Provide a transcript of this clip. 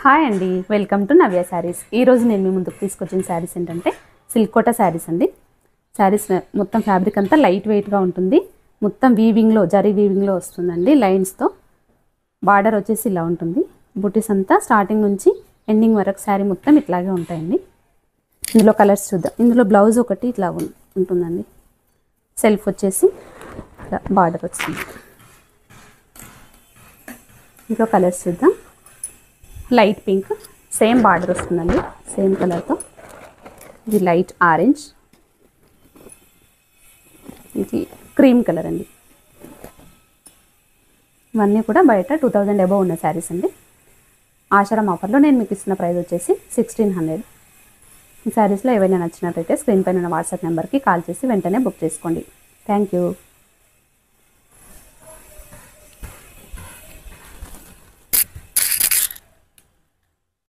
Hi అండి, welcome to నవ్య శారీస్. ఈరోజు నేను మీ ముందుకు తీసుకొచ్చిన శారీస్ ఏంటంటే సిల్క్ కోటా శారీస్ అండి. శారీస్ మొత్తం ఫ్యాబ్రిక్ అంతా లైట్ వెయిట్గా ఉంటుంది. మొత్తం వీవింగ్లో, జరీ వీవింగ్లో వస్తుందండి. లైన్స్తో బార్డర్ వచ్చేసి ఇలా ఉంటుంది. బుటీస్ అంతా స్టార్టింగ్ నుంచి ఎండింగ్ వరకు శారీ మొత్తం ఇట్లాగే ఉంటాయండి. ఇందులో కలర్స్ చూద్దాం. ఇందులో బ్లౌజ్ ఒకటి ఇట్లా ఉంటుందండి. సెల్ఫ్ వచ్చేసి బార్డర్ వస్తుంది. ఇందులో కలర్స్ చూద్దాం. లైట్ పింక్, సేమ్ బార్డర్ వస్తుందండి, సేమ్ కలర్తో. ఇది లైట్ ఆరెంజ్, ఇది క్రీమ్ కలర్ అండి. ఇవన్నీ కూడా బయట 2000 అబవ్ ఉన్న శారీస్ అండి. ఆషాఢం ఆఫర్లో నేను మీకు ఇస్తున్న ప్రైస్ వచ్చేసి 1600. ఈ శారీస్లో ఏవైనా నచ్చినట్లయితే స్క్రీన్ పైన ఉన్న వాట్సాప్ నెంబర్కి కాల్ చేసి వెంటనే బుక్ చేసుకోండి. Thank you.